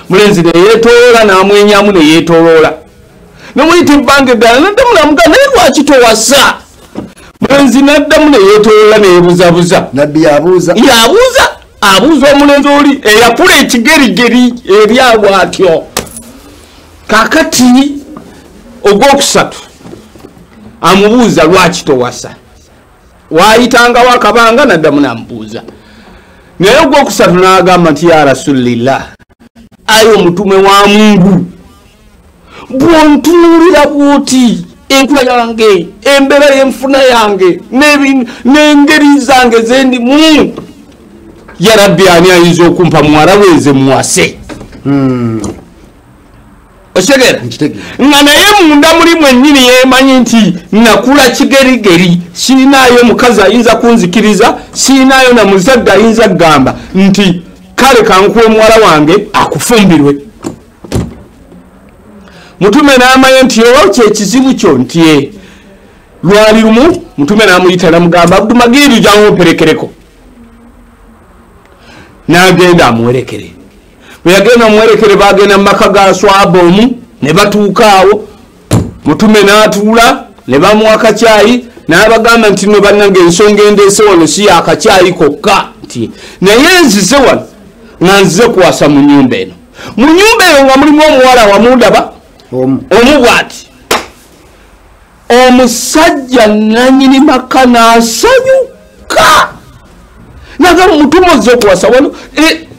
mulenzi ne yeetoloola n'amwenyamu ne yeetoloola nomuyita ebbanga eddala naddamu namuga naye lwaki towasa mulenzi naddamu ne yeetoloola neyebuzabuza nabbi yabuuza abuuza omulenzi oli eyakula ekigerigeri eri awo atyo kakati ogwokusatu amubuuza lwaki towasa waayitangawo akabanga naddamu namubuuza naye ogwokusatu n'agamba nti ya rasulillah ayi omutume wa Mungu bwontunuulira bwoti enkula yange embeera y'enfuna yange n'engeri zange zendimu ya rabbi ani ayinza okumpa muwala wenze muwase otegera nga naye munda muli mwennyini yeemanyi nti nakula kigerigeri sirinaayo mukazi ayinza kunzikiriza sirinaayo na muzadde ayinza kugamba nti kale kankuwe muwala wange akufumbirwe mutume n'amanya nti owa kyekizibu kyo nti lwali lumu mutume n'amuyita namugamba Abdulmagiri jangu operekereko n'agenda amuwerekere bwe yagenda amuwerekere bagenda mu maka ga Swaba omu ne batuuka awo mutume n'atuula ne bamuwa akacyayi n'abagamba nti no bannange ensonga endeese wano si yakacyayi kokka nti naye nzize wano nga nzize kuwasa mu nnyumba eno nga mulimu omuwala wamundaba omu bw'ati omusajja nannyini maka n'asanyuka nagamba mutume ozze okuwasa wano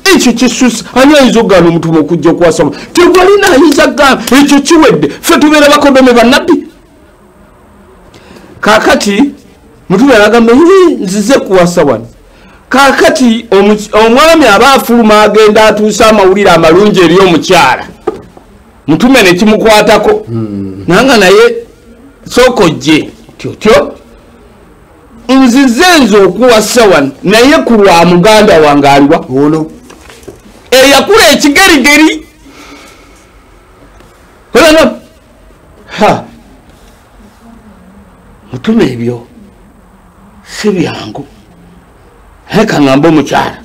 ekyo kisusa ani ayinza okugamba omutume okujja okuwasa wano tegwalina ayinza kugamba ekyo kiwedde ffe tubeera bakodome bannabbi kakati mutume nagamba nzize kuwasa wano kakati omwami aba afuluma agenda atuusa amawulire amalungi eri omukyala mutume ne kimukwatako nanga naye sooka ojje tyotyo nzize nze okuwasa wano naye ku lwa muganda wange aliwa ono eyakula ekigerigeri olana mutume ebyo si byangu kaŋŋamba omukyala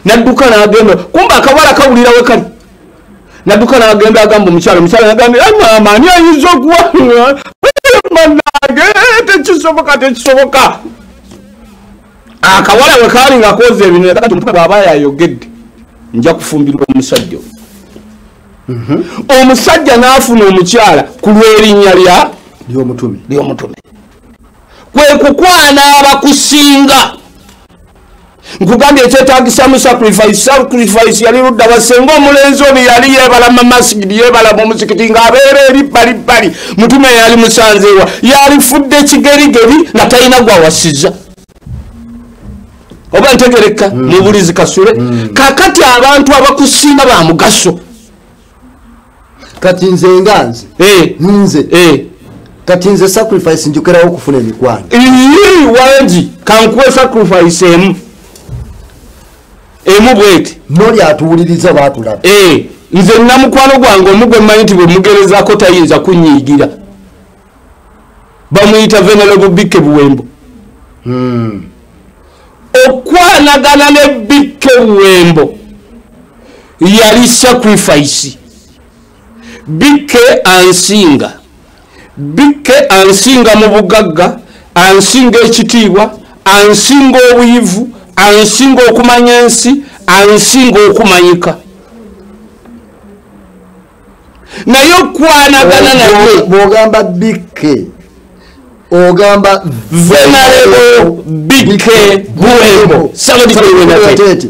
nadduka n'agenda kumba akawala kawulirawe kali nadduka n'agenda agamba omukyala n'agamba maama ani ayinza okuwa manage tekisoboka akawala we kaali nga koza ebintu kati omutume bw'aba yayogedde nja kufumbirwa omusajja omusajja n'afuna omukyala ku lw'erinnya ly'omutume kwe kukwana abakusinga nkugambye ekyetaagisa mu sacrifice yali ludda basenga omulenzi ono yali yeebala mu masigidi yeebala mu muzikiti ng'abeera eri bbalibbali mutume yali musanzeewa yalifudde kigerigeri nga talina gwawasiza oba ntegereka mu bulizi kasule kakati abantu abakusinga ba mugaso kati nze kati nze sacrifice njukerawo okufuna emikwano wangi kankuwe sacrifice emu bweti noli atuwuliriza baatulaba nze namukwano gwange omugwe mmanyi nti bwe mugerezaako tayinza kunyiigira bamuyita Venerable Bikke Buwembo okwanagana ne Bikke Buwembo yali sacrifice Bikke ansinga mu bugagga ansinga ekitiibwa ansinga obuyivu ansinga okumanya ensi ansinga okumanyika naye okwanagana naye bw'ogamba Bikke ogamba Venerable Bikke Buwembo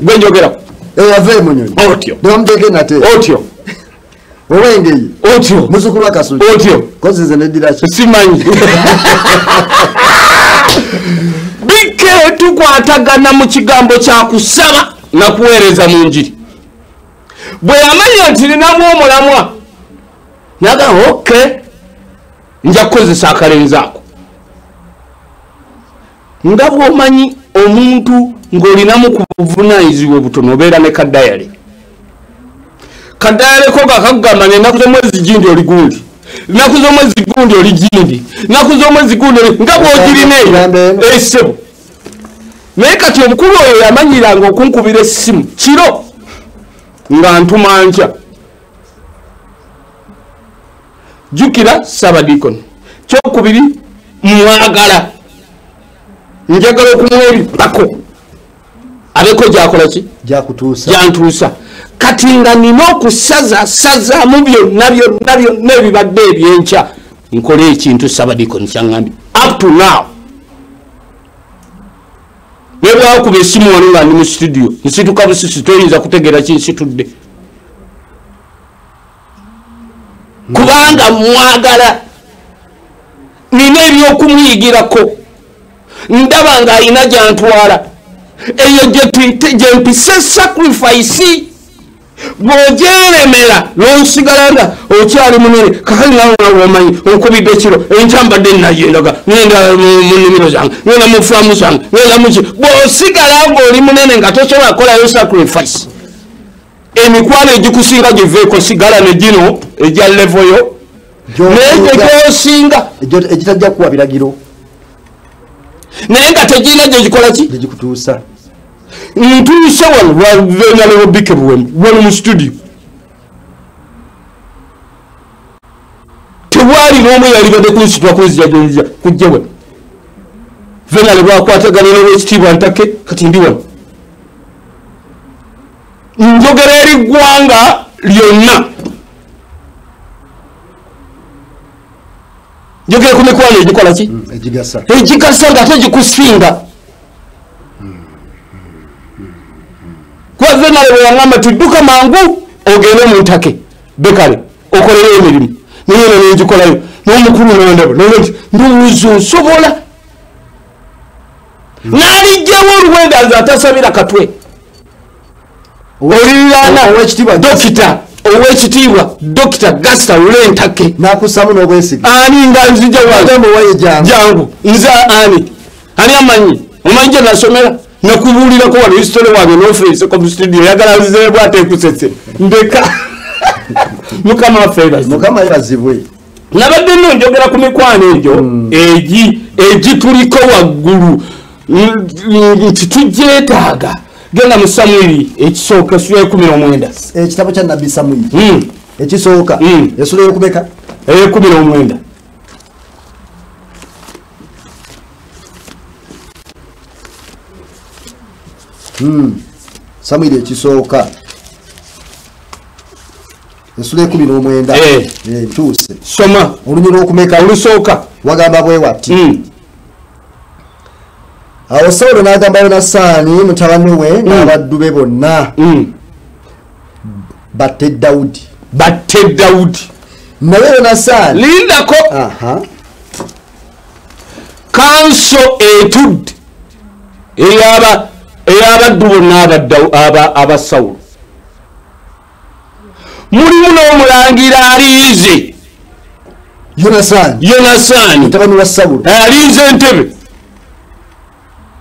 gwenjogerako eyava emunyonyi otyo nebamuteeke nate otyo owengeyi otyo muzukulu wa Kasuki otyo kozize nediraki simanyi Bikke tukwatagana mu kigambo kya kusaba na kuweereza mu njiri bwe yamanya nti ninamu omulamwa nagamba nja kukozesa akalenzi ako nga bw'omanyi omuntu ng'olinamu ku buvunaanyizibwa butono obeera ne kadayale ko gakakugamba nenaku z'omwezi gindi oli gundi naku z'omwezi gundi oli gindi naku z'omwezi gundi nga bw'ogirina eyo essebo naye kati omukulu oyo yamanyiranga okunkubira essimu kiro nga ntuma nkya jukira sabadikoni kyokubiri mwagala njagala okumuwa ebipako abeko gyakola ki jantuusa kati nga nina okusazaamu byonna ebibadde ebyenkya nkole ekintu sabadikoni kyaŋŋambye up to now nebwakuba esimu wano nga ndi mu studio nsituka busisi toyinza kutegeera kinsitudde kubanga mwagala nina ebyokumuyigirako ndaba nga alina gyantwala eyo gyempise sacrifice bw'ogyeremera n'osigala nga okyali munene kakali nawe omanyi onkubidde ekiro enkyambadde nayendaga ngenda mu nnimiro zange ngenda mu faamu zange ngenda muki bw'osigala ng'oli munene nga tosobola kukolayo sacrifice emikwano egikusinga giveeko sigala ne gino egya levoyo naye gyegyosinga egitajja kuwa biragiro naye nga tegirina gyegikola ki gyegikutuusa ntuuse wano lwavenalewo bike buwemu wano mu studio tewali n'omu yalibadde kunsitwa kunzija kujja wano venale lwakwatagana n'olwekitiibwa ntake kati ndi wano njogera eri ggwanga lyonna njogera ku mikwano egikola ki egigasa nga ate gikusinga kuba venale bwe yaŋŋamba tudduka mangu ogende mu ntake bekale okolere emirimu nayena nengikolayo n'omukulu nandaba naye nti ndowooza nsobola n'alijjawo oluwendaza atasabira katwe olirana dokita owekitiibwa dokita Gasta Lulentake nakusamu n'obwesige ani nga nzija jangu nze ani amanyi omanyi gye nasomera nakubuulirako wano hisitole wange n'ofeeseko mu studio yagala nzeebwa ate ekusetse ndeka mukama yerazibwe nabadde nno njogera ku mikwano egyo egituliko waggulu nti tugyetaaga genda mu Samwiri ekisooka sura 19 ekitabo kya nabbi Samwiri ekisooka esula eyokubeka 19 Samwiri ekisooka esula 19 ntuuse soma olunyi lwokumeka olusooka wagamba bwe wati awo Sawulo n'agamba Yonasaani mutabani we n'abaddu be bonna batte Dawudi naye Yonasaani lindako kanso etudde ey'abaddu bonna aba Sawulo mulimu n'omulangira aliize Yonasaani mutabani wa Sawulo aliize entebe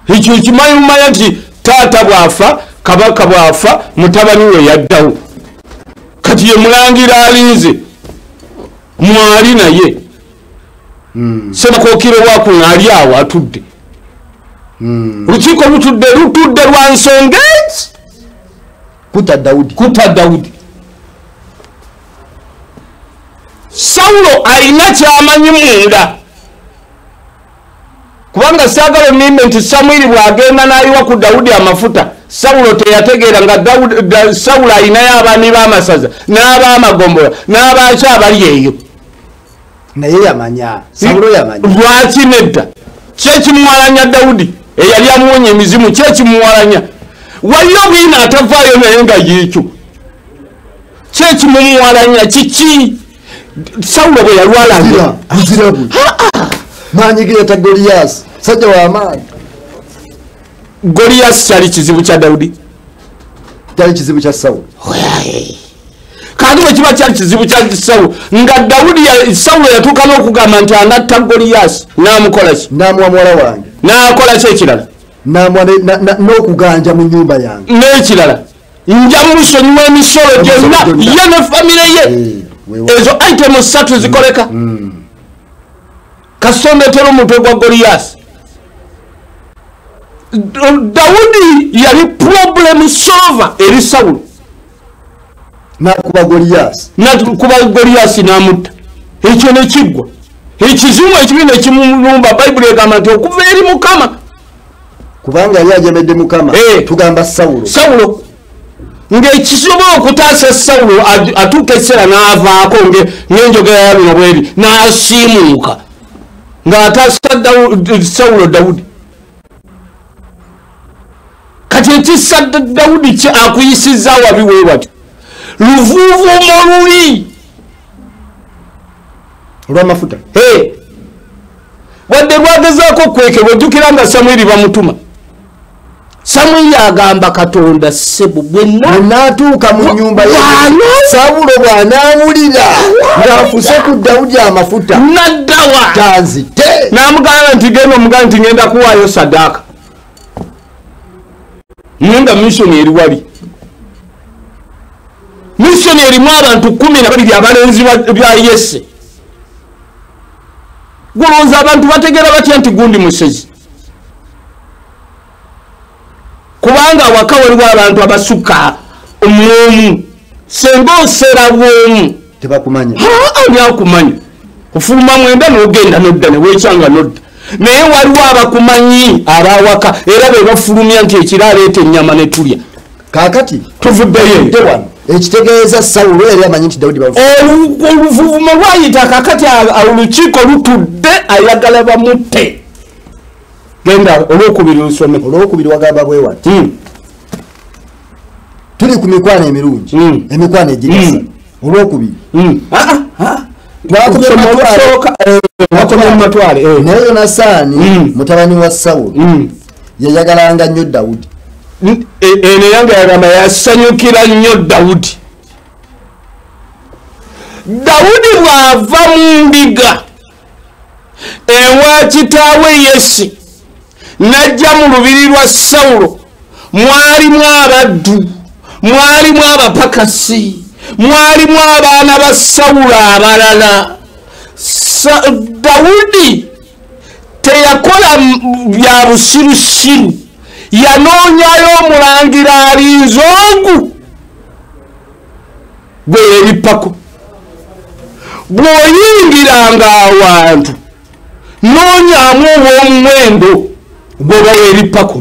ekyo kimanyi mumanya nti taata bwafa kabaka bwafa mutabani we yaddawo kati ye mulangira alinze mwali naye Senakookiro bwakuno ali awo atudde olukiiko lutudde lwa nsonga kutta Dawudi Sawulo alina kyamanyi munda kubanga saagala nnimbe nti Samwiri bw'agenda n'ayiwa ku Dawudi amafuta Sawulo teyategeera nga Sawulo alinayo abaami b'amasaza n'ab'amagombola n'abaaki abali eyo naye yamanya Sawulo yamanya lwaki nedda kyekimuwalanya Dawudi eyali amuwonya emizimu kyekimuwalanya waliyo bwina atavaayo naye nga yeekyo kyekimumuwalanya kiki Sawulo bwe yalwalanga manyigireta Goliyasi sajja w'amaanyi Goliyasi kyali kizibu kya Dawudi kyali kizibu kya Sawulo kandi bwe kiba kyali kizibu kya Sawulo nga Dawudi Sawulo yatuuka n'okugamba nti anatta Goliyasi n'amukola ki n'amuwa muwala wange n'akola ki ekirala n'okuganja mu nnyumba yange n'ekirala nja musonyiwa emisolo gyonna ye ne famire ye ezo itemu 3 zikoleka kasondetera omutwe gwa Goliyasi Dawudi yali problem solver eri Sawulo nakuba Goliyasi n'amutta ekyo ne kiggwa ekizimu ekibi ne kimulumba bayibuli egamba nti okuva eri Mukama kubanga yali ajemedde Mukama tugamba Sawulo ng'ekisobola okutaasa Sawulo atuuka ekiseera n'avaako ng'enjogera ya bino bweri n'asiimuuka ng'ataasa Sawulo Dawudi kati ekissa Dawudi akuyisizza wabi we bati luvuuvuumo luli olw'amafuta wadde lwagezaako okwekebwa ojjukira nga Samwiri bamutuma Samwiri agamba Katonda ssebo bwennaatuuka mu nnyumba Sawulo bw'anaawulira ng'afuse ku Dawudi amafuta naddawa tanzite n'amugamba nti genda omugamba nti ngenda kuwaayo sadaaka nga missoni eri wali missoni erimu abantu 12 abalenzi bya Yese gulonza abantu bategera batya nti gundi musezi kubanga awaka waliwo abantu abasukka omwomu senga osera bwomu tebakumanya ani akumanya ofuluma mwenda n'ogenda nodda neweekyanga nodda naye waliwo abakumanyi abawaka era be bafulumya nti ekiro aleeta ennyama ne tulya kaakati tuvuddeyo wano ekitegeeza Sawulo yali amanyi nti Dawudi oluvuvumo lwayita kaakati olukiiko lutudde ayagala bamutte genda olwokubiri lusome olwokubiri wagamba bwe wati tuli ku mikwano emirungi emikwano egigasa olwokubiri naye Yonasaani mutabani wa Sawulo yayagalanga nnyo Dawudi eno yange yagamba yasanyukira nnyo Dawudi bw'ava mu ndiga ewa kitaawe Yese najja mu lubiri lwa Sawulo mwalimu abaddu mwalimu abapakasi mwalimu abaana ba Sawulo abalala Dawudi teyakola bya busirusiru yanoonyayo omulangira alinze ogu gwe yeripako bw'oyingiranga awantu noonyamu obw'omuwendo gwoba weripako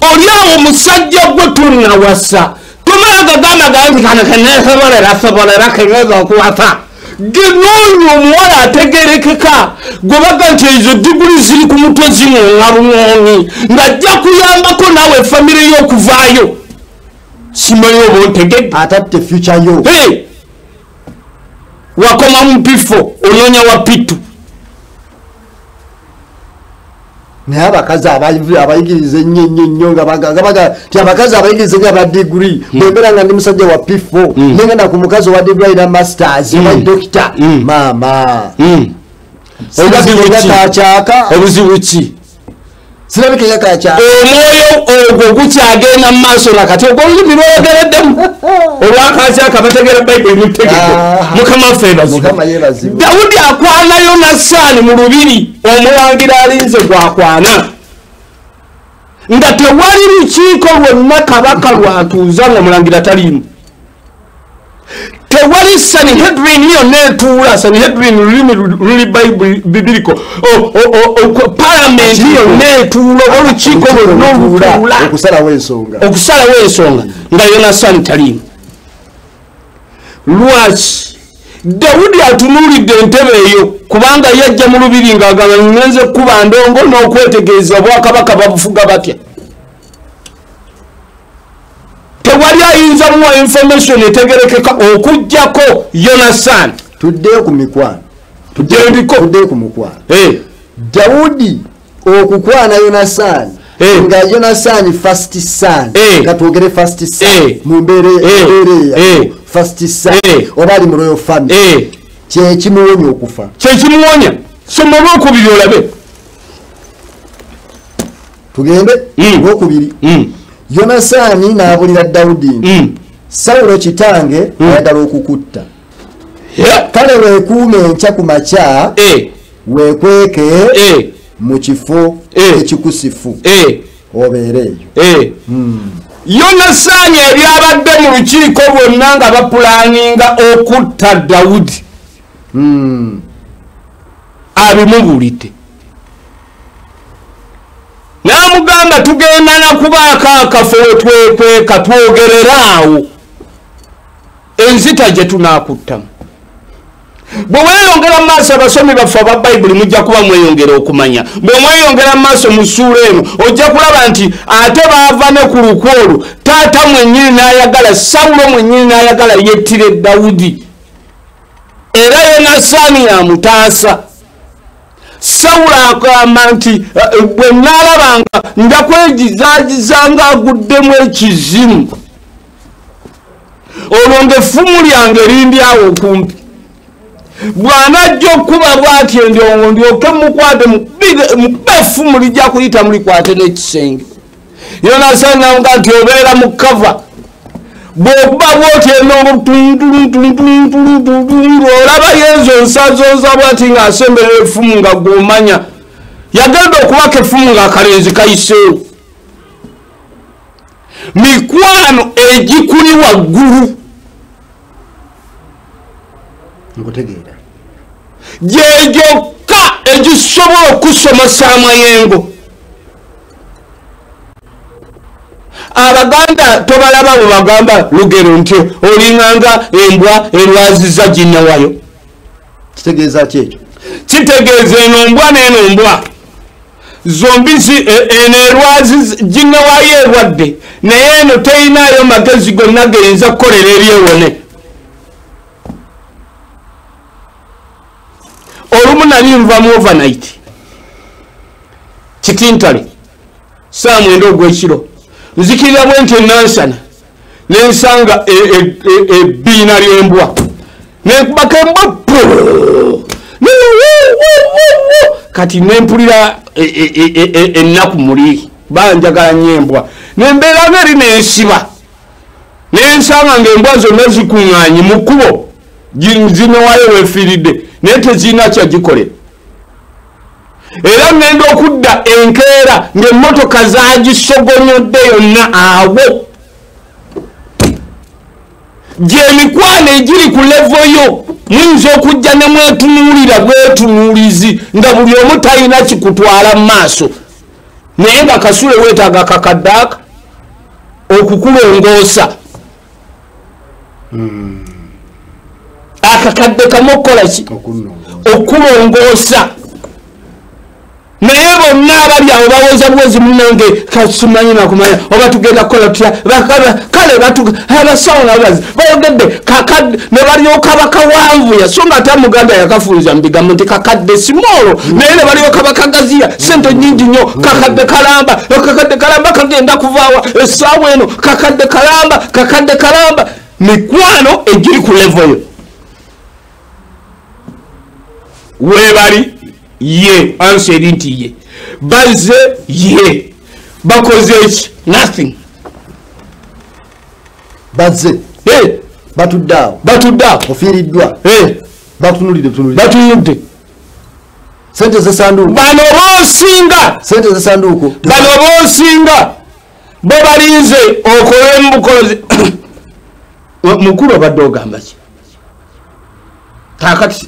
oli awo omusajja gwe tunawasa tumagagamaga nti kano kenesobolera kenyeza okuwasa genoonya omuwala ategerekeka gwebaga nti ezo diguli ziri ku mutwe ziŋoŋa luŋoŋi ng'ajja kuyambako naawe famire y'okuvaayo simanyi oba ontegedde atatte future yo wakoma mu pifo onoonya wa pitu naye abakazi abayigiriza ennyo nga baga ti abakazi abayigiriza nga ba diguri bwembeera nga ndi musajja wa P4 nengenda ku mukazi owa diguri ayina masters oba dokita maama obuzibu ki sirabikeka kakyaka omwoyo ogwo gukyagenda mu maaso nakati ogwo olulimi lwoyogereddemu olwakakyaka bategera bayibuli mutegeko mukama waffe yeebazibwe Dawudi akwana Yonasaani mu lubiri omulangira alinze gwakwana nga tewali lukiiko lwonna kabaka lwatuuza nga mulangira taliimu tewali Sanhedrin yonna etuula Sanhedrin lulimi luli bibiriko palamenti yonna etuula olukiiko lwonna olutuula okusalawo ensonga nga Yonasaani taliimu lwaki Dawudi atunuulidde entebe eyo kubanga yajja mu lubiri ng'agamba ngenze kuba ndongo n'okwetegereza obwakabaka babufuga batya tewali ayinza muwa information etegerekeka okujjako Yonasaani tuddeyo ku mikwano tuddeyo ku mukwano Dawudi okukwana Yonasaani nga Yonasaani first son katwogere first son mu mbeera first son oba ali mu royal family kyekimuwonya okufa kyekimuwonya soma olwokubiri olabe tugende olwokubiri Yonasaani n'abulira Dawudi Sawulo kitange ayagala okukutta kale weekuume enkya ku makya weekweke mu kifo ekikusifu obeereeyo Yonasaani ebyabadde mu lukiiko bwonna nga bapulaninga okutta Dawudi abimubulidde n'amugamba tugenda nakubaako akafo wetwekweka twogereraawo enzita gye tunaakuttamu. Bwe mweyongera mu maaso abasomi baffe aba Bayibuli mujja kuba mweyongera okumanya. Bwe mweyongera mu maaso mu ssuula eno ojja kulaba nti ate baava ne ku lukwo olwo taata mwennyini n'ayagala, Sawulo mwennyini n'ayagala yettire Dawudi. Era Yonasaani yamutaasa. Sawulo agamba nti bwe naalabanga nja kwegizaagizanga aguddemu ekizimu. Olwo ng'effumu lyange lindyawo okumpi. Bw'anajja okuba bw'atyo ndyoke mukwate mukube effumu lijja kuyita mulikwate n'ekisenge. Yonasaani n'amugaa nti obeera mu kava. Bw'okuba bw'otyo olaba yezo nsazooza bw'ati ng'asemberera effumu nga gw'omanya. Yagenda okubaka effumu ng'akalenzi kayiseewo. Mikwano egikuli waggulu. Nkutegeera. Gyegyokka egisobola okusomesa amayengo. Abaganda tobalaba bwe bagamba lugero nti olinganga embwa erwaziza ginnawayo. Kitegeeza ki ekyo? Kitegeeza eno mbwa n'eno mbwa zombi eno erwaziza ginnawayo erwadde naye eno teyinaayo magezi gonna geyinza kukolera ebyewone. Olumu nali nva mu overnight Kitintale saa 9 ogw'ekiro nzikirira bwe nti nansana nensanga ebbiina ly'embwa nenkubaka embwa kati nempulira ennaku muli banjagala nnyo embwa nembeera ngeri nensiba nensanga ng'embwa zonna zikuŋŋaanye mu kkubo zinowayo weefiiridde naye tezirina kyagikolera. Era ngenda okudda enkeera ng'emmotoka zagisogonyodde yonna awo. Gy'emikwano egiri ku levo yo muyinza okujja ne mwetunuulira bwetunuulizi nga buli omu talina kikutwala mu maaso naye nga kasule weetaaga kakaddaaka okukulongoosa. Akakadde kamu okukola ki? Okulongoosa. Naye bonna abali awo bawoza buwozi munange kasimanyi nakumanya oba tugenda kukola tutya kale abasawo nabazi bayogedde kakadde ne balyoka bakawanvuya so nga ate Muganda yakafunza mu bigambo nti kakadde simolo naye ne balyoka bakagaziya sente nnyingi nnyo kakadde kalamba kagenda kuvaawa essaawa eno kakadde kalamba mikwano egiri ku levo yo. Webali ye answeri nti ye bazze ye bakoze eki nothing. Bazze batuddawo ofiiriddwa batunulidde sente z'essanduuku bano boosinga bo balinze okole mu bukozi mukulu obadde ogamba ki kakati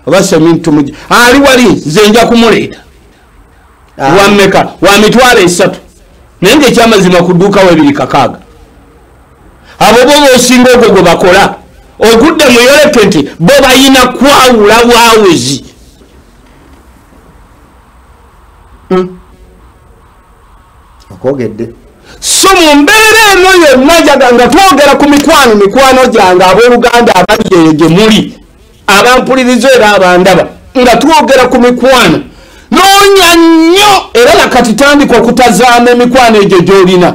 obasemintu ali wali nze nja kumuleeta wammeka wa mitwalo 3 naye ng'ekyamazima ku dduuka we 260 abo bo boosinga ogwo gwe bakola ogudde mu yoleke nti bo bayina kwawula bwawezi. Okwogedde so mu mbeera eno yonna nga twogera ku mikwano gyange abooluganda abali gye muli abampuliriza era abandaba nga twogera ku mikwano noonya nnyo era nakati tandika okutazaama emikwano egyo gy'olina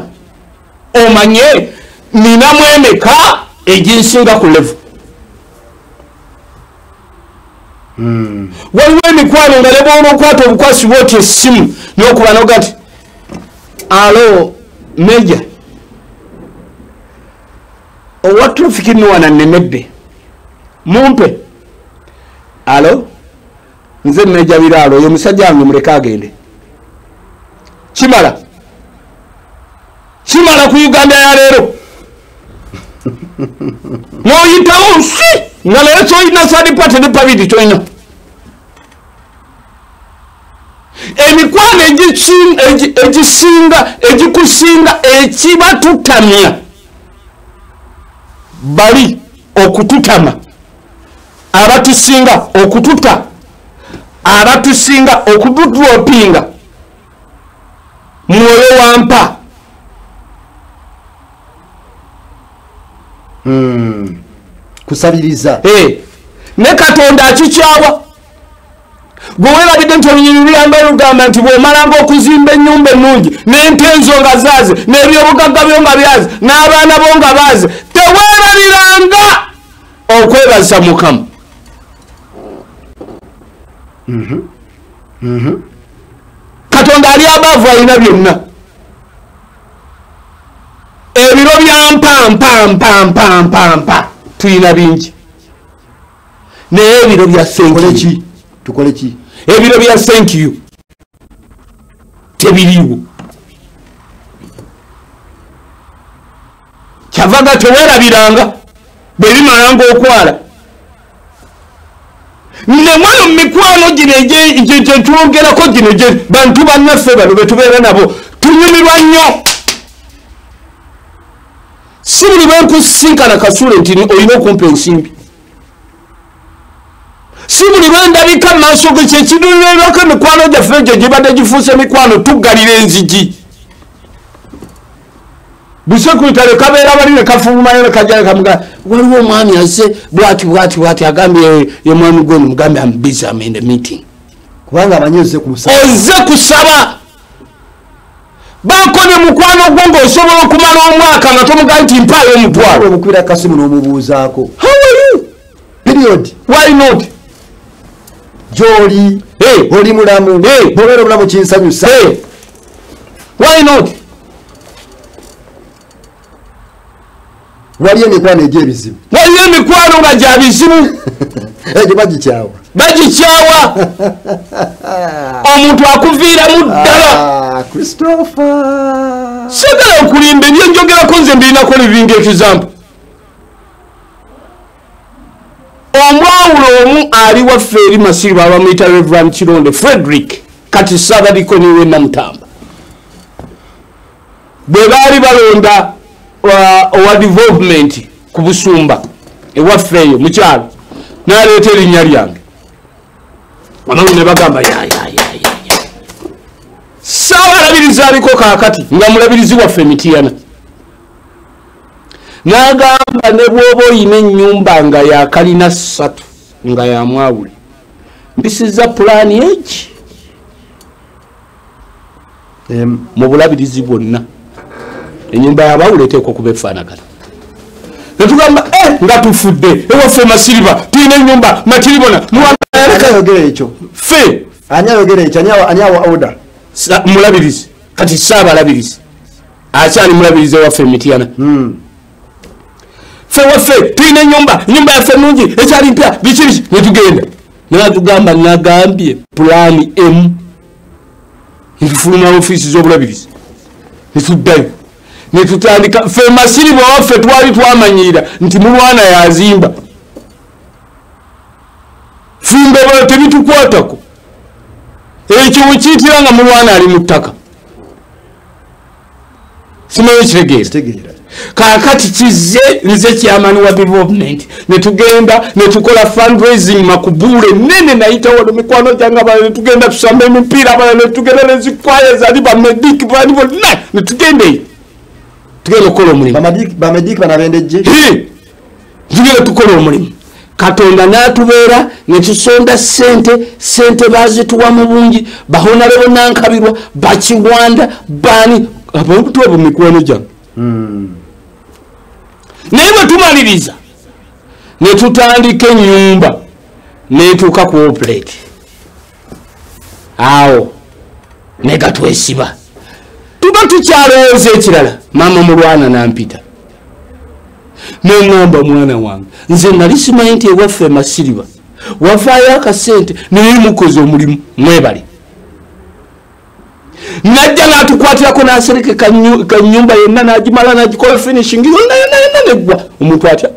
omanye ninamu emeka eginsinga ku levu. Waliwo emikwano nga ne bw'oba okwata obukwasi bw'oti essimu n'okuba nogati alo meja owa trafiki nnowana nnemedde mumpe alo nze meja biraalo oyo musajja wange muleke agende kimala kimala ku Uganda ya leero n'oyitawo nsi nga naye kyolina sadipate ne pabiti kyolina emikwano egikusinga ekibatutamya bali okututama abatusinga okututa abatusinga okututropinga mwoyo wampa kusabiriza ne Katonda akikyawa gwe weerabidde nti olunyiri luyamba lugamba nti bw'omalanga okuzimba ennyumba ennungi n'ente enzo nga zaaze n'ebyobugagga byo nga byaze n'abaana bo nga baaze teweerabiranga okwebazisa Mukama. Katonda ali abaavu alina byonna ebiro bya mpa tulina bingi naye ebiro bya tukole ki ebiro bya thank you tebiriwo kyavaga teweerabiranga bwe bimalanga okwala nemwayo mikwano gino gyetwogerako gino bantu bannaffe bano betubeera nabo tunyumirwa nnyo si buli lwenkusinkana Kasule nti olina okumpa ensimbi si buli lwendabika mu maaso ge kyekidulerako emikwano gyaffe egyo gibadde gifuuse mikwano tuggalira enzigi busekulitale kabeera bali ne kafulumayo ne kajja kamuga waliwo omwami azze bwati agambye ye mwami gwe mugambe I'm busy I'm in the meeting kubanga amanyi ozze kusaba bako ne mukwano gwo ng'osobola okumala omwaka nga tomuga nti mpaayo omutwalo omukwira kasimu n'omubuuzaako how are you period why not gy'oli oli mulamu obeera obulamu kinsanyusa why not waliyo emikwano egy'ebizibu waliyo emikwano nga gya bizibu egyo bagikyawa omuntu akuviiramu ddala Christopher sagala okulimba ebyo njogerako nze mbirinako libinga ekizampu omwawulo omu ali waffe eri Masiriba abamuyita Reverend Kironde Frederick kati Ssaabadikoni w'e Namutamba bwe baali balonda owa development ku Busumba ewaffe eyo mukyalo n'aleeta erinnya lyange wanawe ne bagamba Ssaabalabirizi aliko kaakati nga mulabirizi waffe Mityana n'agamba ne bw'oba oyina ennyumba nga yakalina 3 nga yamwawule mbisiza pulaani egi mu bulabirizi bwonna ennyumba y'abawule eteekwa okuba efaanagana netugamba nga tufudde ewaffe Masiriba tulina ennyumba Matiribona ayogera ekyo ffe ani ayogera ekyo ani awa order mulabirizi kati Ssaabalabirizi akyali mulabirizi ewaffe Mityana ffe waffe tulina ennyumba yaffe ennungi ekyali mpya biki netugenda natugamba nagambye pulaani emu netufuluma ofiisi z'obulabirizi netuddayo netutandika ffe Masiriba waffe twali twamanyira nti mulwana yazimba fumbe balo tebitukwatako ekyo wekiyitira nga mulwana ali mu ttaka simanyi kitegeera kaakati kizze nze kyamani wa development netugenda netukola fundraising makubuule nene nayita wano mikwano gyange abala netugenda tusamba emipiira abala netugenda nezikwaya zali bamediki bani bonna netugenda eyo tugenda okukola omulimu bamediki banabendejje tugenda tukola omulimu Katonda n'atubeera netusonda sente bazituwa mu bungi bahonalebo nankabirwa bakiwanda bani abantu abo mikwano gyange naye bwe tumaliriza netutandika ennyumba netuuka ku operate awo negatwesiba tuba tukyalowooza ekirala maama mulwana nampita neŋŋamba mwana wange nze nali simanyi nti ewaffe Masiriba wafaayo akasente naye mukoze omulimu mwebale najja n'atukwatirako n'asereke kanyumba yenna n'agimala n'agikola finishing yonna neggwa omuntu atya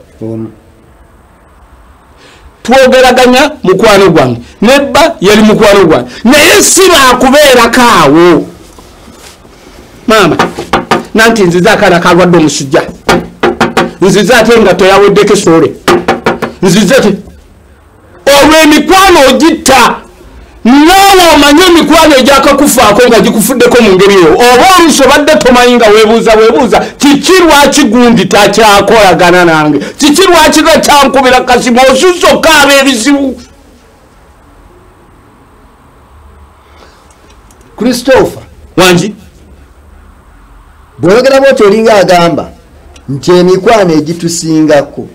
twogeraganya mukwano gwange nebba yali mukwano gwange naye siba kubeerako awo maama nanti nzize akaana kalwadde omusujja nzize ate nga toyaweddeko esole nzize te olw'emikwano ogitta nawe omanye emikwano egyakakufaako nga gikufuddeko mu ngeri eyo oba oluusi obadde tomanyi nga weebuuza kiki lwaki gundi takyakolagana nange kiki lwaki takyankubira kasimu osusa okaaba ebizibu Christopher wangi bw'oyogera bw'otyo olinga agamba nti emikwano egitusingako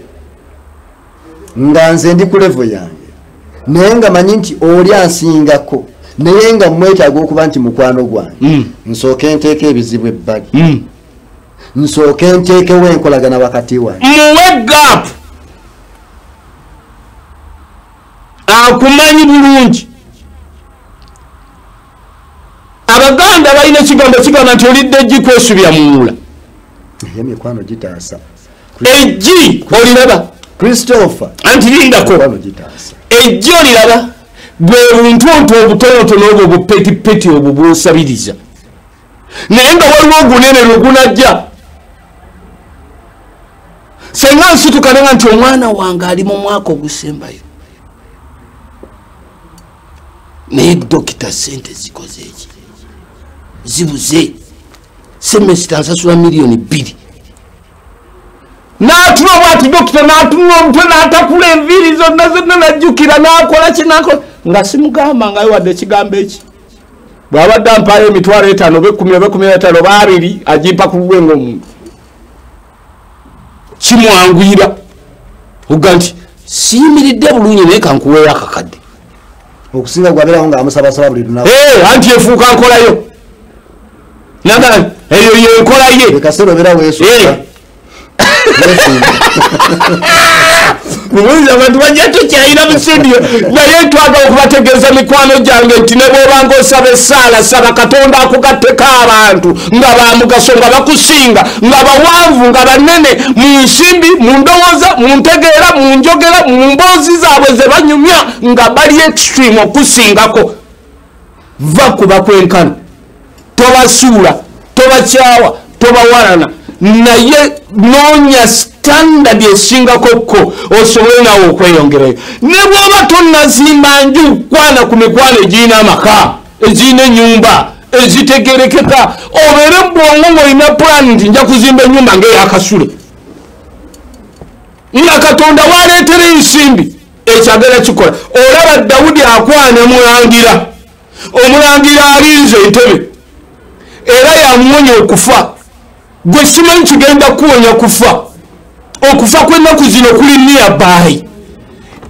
nga nze ndi ku level yange naye nga manyi nti oli ansingako naye nga mwetaaga okuba nti mukwano gwange nsooke nteeka ebizibu ebbali nsooke nteekewo enkolagana wakati wange muwe gap akumanyi bulungi abaganda balina ekigambo kigamba nti olidde eggi kwesubya muwula naye emikwano gitaasa eggi oliraba Christopher anti lindako eggi oliraba bwe buntuntu obutonotono obwo obupetipeti obwo bwosabiriza naye nga waliwo ogunene lwegunajja senga nsitukane nti omwana wange ali mu mwaka ogusembayo naye dokita sente zikoze eki zibuze semesita nsasula miliyoni 2 n'atula bwati dokita n'atula omutwe n'atakula enviiri zonna najjukira n'akola kinakola nga simugamba ngayo wadde ekigambo eki bw'abadde ampaayo emitwalo 5 oba 10 oba 15 oba 2 agimpa ku lwenga omuntu kimwanguyira oga nti siyimiridde bulungi naye kankuweeyo akakadde okusinga gwabeerawo nga amusabasaba buli lunaku anti efuuka nkolayo naga eyo yenkola ye kasero beera weesuka kubuuza abantu bajja tukyayina mu studio naye twagala okubategeeza mikwano gyange nti ne bw'obanga osaba essaala saba katonda akugatteko abantu nga bamugaso nga bakusinga nga bawanvu nga banene mu nsimbi mu ndowooza mu ntegeera mu njogera mu mboozi zaabwe ze banyumya nga bali extreme okusingako va kuba kwenkano tobasuula tobakyawa tobawalana naye noonya standard esingakokko osobole nawe okweyongerayo ne bw'oba tonnazimba nju kwana ku mikwano egirina amaka ezirina ennyumba ezitegerekeka obeere bwongo ng'olina pulani nti nja kuzimba ennyumba ng'eyakasule nga katonda waleetera ensimbi ekyagala kikola olaba Dawudi akwana mulangira omulangira alinze entebe era yamuwonya okufa gwe simanyi kigenda kuwonya kufa okufa kw'ennaku zino kuli nearby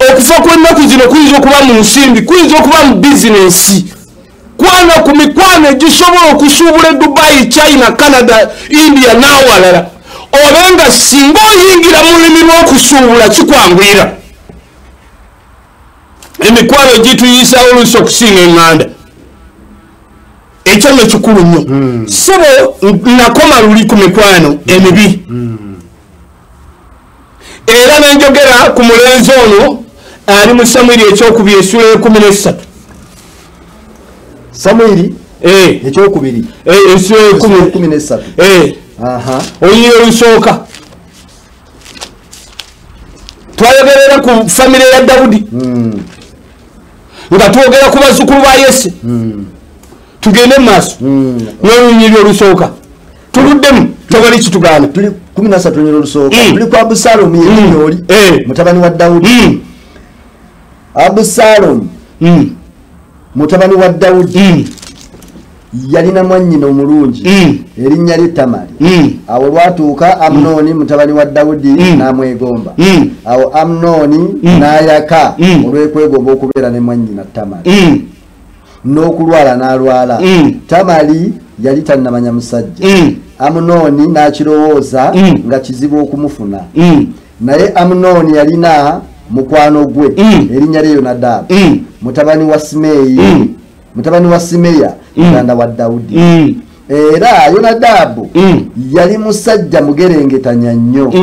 okufa kw'ennaku zino kuyinza okuba mu nsimbi kuyinza okuba mu bizinensi kwana ku mikwano egisobola okusuubula Dubai, China, Canada, India n'awalala obenga singa oyingira mu lulimi lw'okusuubula kikwanguyira emikwano gituyisawo oluusi okusinga eŋŋanda ekyo nekikulu nnyo sebo nakoma luli ku mikwano emibi era nenjogera ku mulenzi ono ali mu Samwiri ekyokubiri essula 13 Samwiri ekyokubiri essula 13 oyiye olusooka twayogerera ku famire ya Dawudi nga twogera ku bazzukulu ba Yese tugende maaso n'olunyiriro olusooka tuluddemu tewali kitugaana tuli 13 lunyiriro olusooka tuli ku Abusalomu yenyoli mutabani wa Dawudi Abusalomu mutabani wa Dawudi yalina mwannyina omulungi erinnya lye Tamali awo lwatuuka Amunoni mutabani wa Dawudi n'amwegomba awo Amunoni n'ayaka olw'ekwegomba okubeera ne mwannyina Tamali n'okulwala n'alwala Tamali yali tannamanya musajja Amunoni n'akirowooza nga kizibu okumufuna naye Amunoni yalina mukwano gwe erinnya lye Yonadabu mutabani wa Simeeyi mutabani wa Simeya muganda wa Daudi era Yonadabu yali musajja mugerengetanya nnyo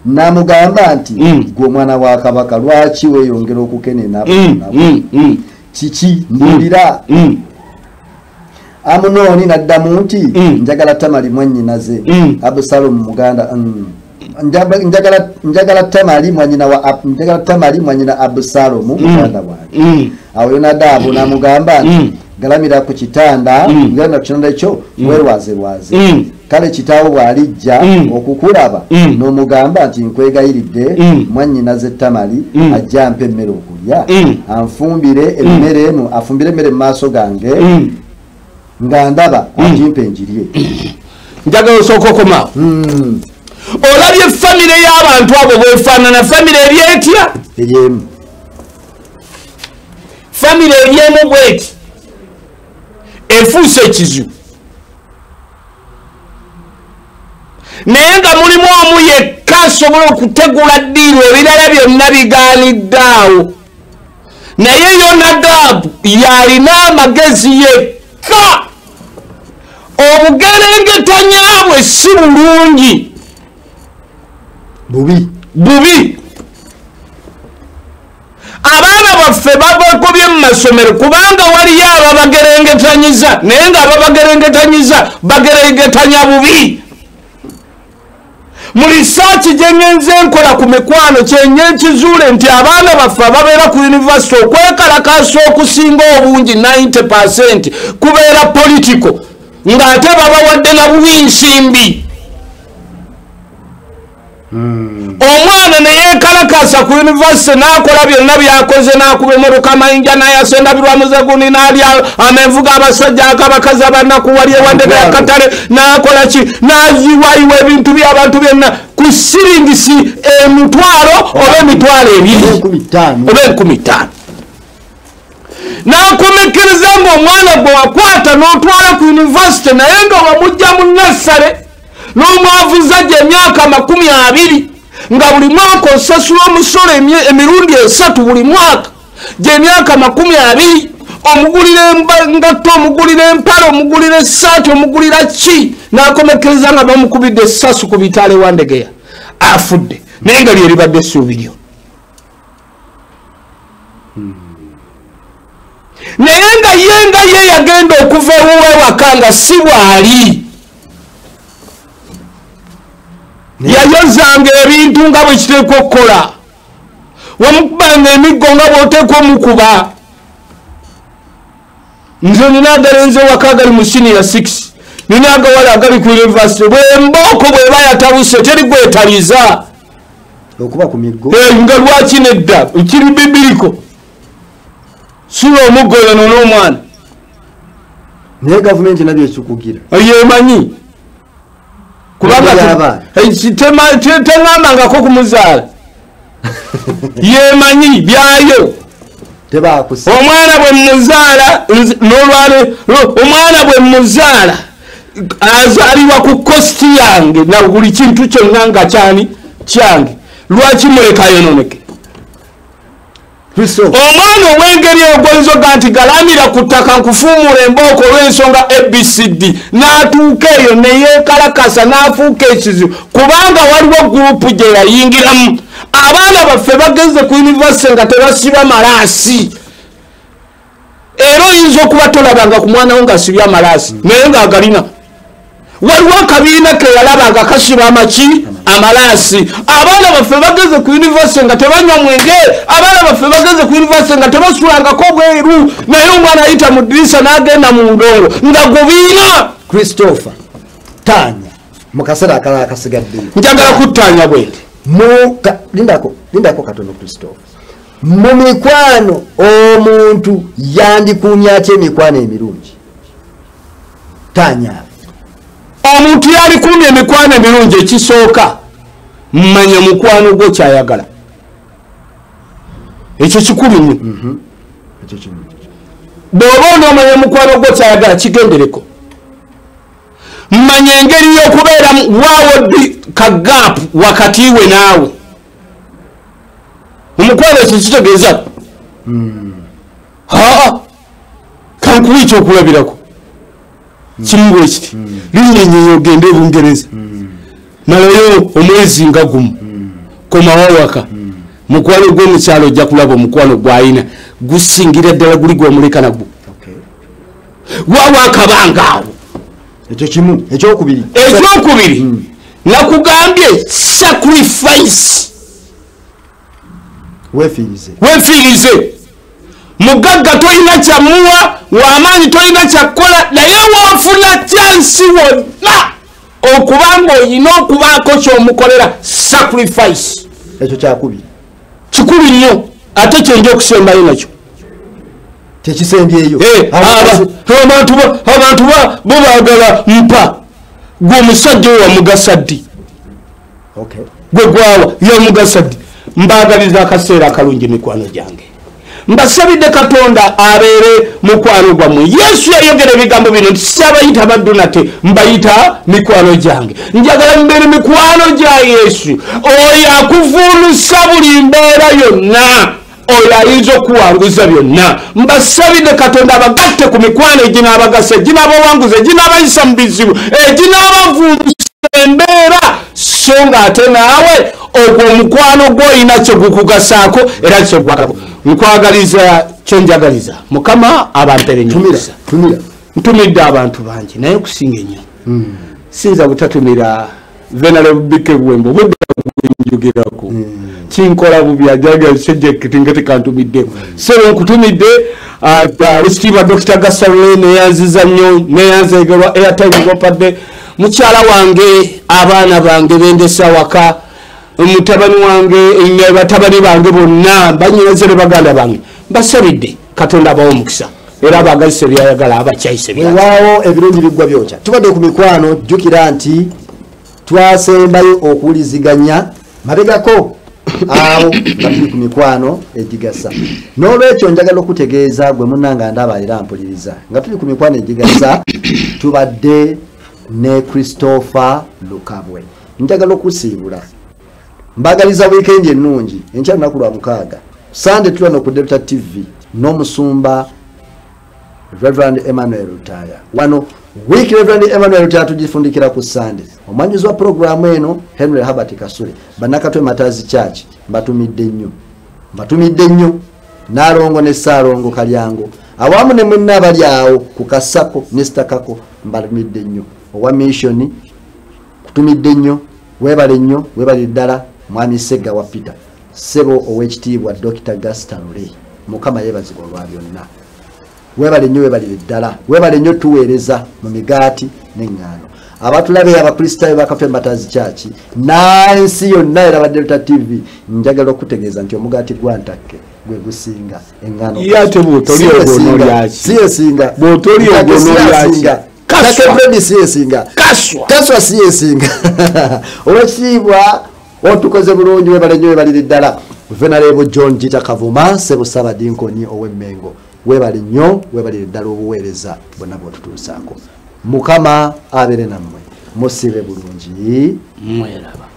namugamba nti gwe mwana wa kabaka lwaki weyongera okukenena kiki mbulira Amunoni naddamu nti njagala Tamali mwannyinaze Abusalomu muganda njagala Tamali mwanyina Abusalomu muganda wange awo Yonadabu namugamba nti galamira ku kitanda ngana kitanda ekyo werwaze kale kitaawo bwalijja okukulaba n'omugamba nti nkwegayiridde mwannyinaze Tamali ajja ampe emmere okulya anfumbire emmere eno afumbire emmere mu maaso gange nga ndaba agimpe njirye njagala osooka okomawo olabye famire y'abantu abo bwefaanana famire eryetya eryemu famire eryemu bweti efuuse ekizibu naye nga mulimu omu yekka asobola okutegula ddiiro ebirala byonna bigaaniddaawo naye Yonadabu yalina amagezi yekka obugerengetanya bwe si bulungi bubi abaana baffe babakobye mu masomero kubanga waliyo ababagerengetanyiza naye nga ababagerengetanyiza bagerengetanya bubi mu risaaki gye ngenze nkola ku mikwano kyenye ekizuule nti abaana baffe ababeera ku yunivasite okwekalakaasa okusinga obungi 90% kubeera politiko ng'ate babawadde na bubi nsimbi omwana neyekalakasa ku yunivasite n'akola byonna byakoze n'akuba emmotoka mayinja n'ayasendabirwa muzeguni n'alya amenvu g'abasajja ag'abakazi abannakuwali ewandega yakatale n'akola ki n'ayiwayiwa ebintu by'abantu byonna ku siringisi emitwalo oba emitwalo 2 oba 15 n'akomekereza ng'omwana gwe wakwata n'otwala ku yunivasite naye nga wamujja mu nassale n'omwavuza gye emyaka 20 nga buli mwaka osasula omusolo emirundi 3 buli mwaka gy'emyaka 20 omugulira engatto omugulira empale omugulira essaati omugulira ki n'akomekereza nga bamukubidde essasu ku bitaale wa Ndegeya afudde naye nga lye libadde essuubi lyo naye nga ye yagenda okuva ewuwewaka nga si bwali yayozanga ebintu nga bwe kiteekwa okukola wamukubanga emiggo nga bw'oteekwa omukuba nze nina agalenzi ewaka agali mu senior 6 nina agawala agali ku yunivasite bwembooko bweba yatabuse teri gwetaliza okuba ku miggo nga lwaki nedda kiri bibiriko sula omuggo yono n'omwana naye gavumenti nabyo ekikugira yemanyi kubanga teŋambangako kumuzaala yemanyi byayo omwana bwe muzaala omwana bwe muzaala azaalibwa ku kosti yange na buli kintu kyonna nga kyani kyange lwaki muleka yononeke omwana ow'engeri ogwenzoga nti galamira ku ttaka nkufuumula embooko olw'ensonga ABCD n'atuuka eyo neyeekalakasa n'afuuka ekizibu kubanga waliwo gurupu gye yayingiramu abaana baffe bageze ku yunivasite nga tebasiba malaasi era oyinza okuba tolabanga ku mwana wo ng'asibya malaasi naye ng'agalina waliwo akabiina ke yalabanga kasiba amaki amalaasi abaana baffe bageze ku yunivasite nga tebanywa mwenge abaana baffe bageze ku yunivasite nga tebasulangako bweru naye omwana ayita mu ddirisa n'agenda mu ndongo nga gubiina Christopher tanya mu kaseera akalala akasigaddeyo njagala kuttaanya bwenti lindako katono Christopher mu mikwano omuntu yandikuumya atya emikwano emirungi tanya omuntu yalikumya emikwano emirungi ekisooka mmanya mukwano gwo kyayagala ekyo kikulu nnyo bw'oba onoomanya mukwano gwo kyayagala kigendereko mmanya engeri y'okubeeramu waawo kagaapu wakati we naawe omukwano ekyo kitegeeza kankubicho okulabirako kimu ekiti linyenyeyo ogende Bungereza malayo omwezi nga gumu komawo waka mukwano gw'omukyalo ojja kulaba omukwano gw'ayina gusingira ddala guli gw'omuleka nagwo waawo akabanga awo ekyo kimu ekyokubiri nakugambye sacrifice wefiirize mugagga tolina kyamuwa w'amaanyi tolina kyakukola naye woofuna kyansi wonna okubanga oyina okubaako ky'omukolera sacrifice ekyo kyakubiri kikulu nnyo ate kyenja okusembayo nakyo tekisembyeyo abantu bo baagala mpa gwe omusajja oyo wamugasa ddi gwe gwawa yamugasa ddi mbaagaliza akaseera akalungi mikwano gyange mbasabidde Katonda abeere mukwano gwammwe Yesu yayogera ebigambo bino nti sabayita baddu nate mbayita mikwano gyange njagala mbeere mikwano gya Yesu oyo akuvuunusa buli mbeera yonna oyo ayinza okuwanguza byonna mbasabidde Katonda abagatte ku mikwano eginaabagasa eginaabawanguza eginaabayisa mu bizibu eginaabavuunusa embeera so ng'ate naawe ogwo omukwano gw'olina kye gukugasaako era kyegwakako nkwagaliza kyenjagaliza Mukama abamperenyumiza ntumidde abantu bangi naye okusinga ennyo sinza butatumira Venerable Bike Bwembo obudde bwenjogerako kinkola bubi ajaga subject nga tekantumiddeko so nkutumidde ekitiibwa Dr. Gasawule neyanziza nnyo neyanzegerwa airtime gopadde mukyala wange abaana bange bendesa waka mutabani wange batabani bange bonna banyinaze ne baganda bange mbasabidde Katonda abawo omukisa era abagalise byayagala abakyayise byawaawo ebirungi biggwa byokya tubadde ku mikwano jjukira nti twasembayo okuwuliziganya mabegako awo nga tuli ku mikwano egigasa n'olwekyo njagala okutegeeza gwe munnanga ndaba era mpuliriza nga tuli ku mikwano egigasa tubadde ne Christopher Lukabwe njagala okusiibula mbagaliza weekend ennungi enkya lunaku lwa mukaaga Sunday tulano ku Delta TV n'omusumba Reverend Emmanuel Rutaya wano week Reverend Emmanuel Rutaya tugifundikira ku Sunday omwanyizi wa programu eno Henry Habert Kasule Banakatwe Matazi Church mbatumidde nnyo Nalongo ne Saalongo Kalyango awamu ne mwenna abali awo ku Kasako ne Stakako mbatumidde nnyo owa mission kutumidde nnyo webale nnyo webale ddala mwami Sega wa Peter sebo owekitiibwa Dr. Gastalule Mukama yebazibwa lwa byonna webale nnyo webale ddala webale nnyo tuweereza mu migaati n'eŋŋaano abatulabe abakristaayo bakaffe Mbatazi Church nansi yonna era ba Delta TV njagala okutegeeza nti omugaati gwa Ntakke gwe gusinga eŋŋaano yate bwotoli ogono lyaki siye singa bwotoli ogono lyaki kaswa siye singa owekitiibwa otukoze bulungi webale nnyo webale ddala Venerable John Jita Kavuma sebo Sabadinkoni ow'Emmengo webale nnyo webale ddala obuweereza bonna bw'otutuusaako Mukama abeere nammwe musibe bulungi mweraba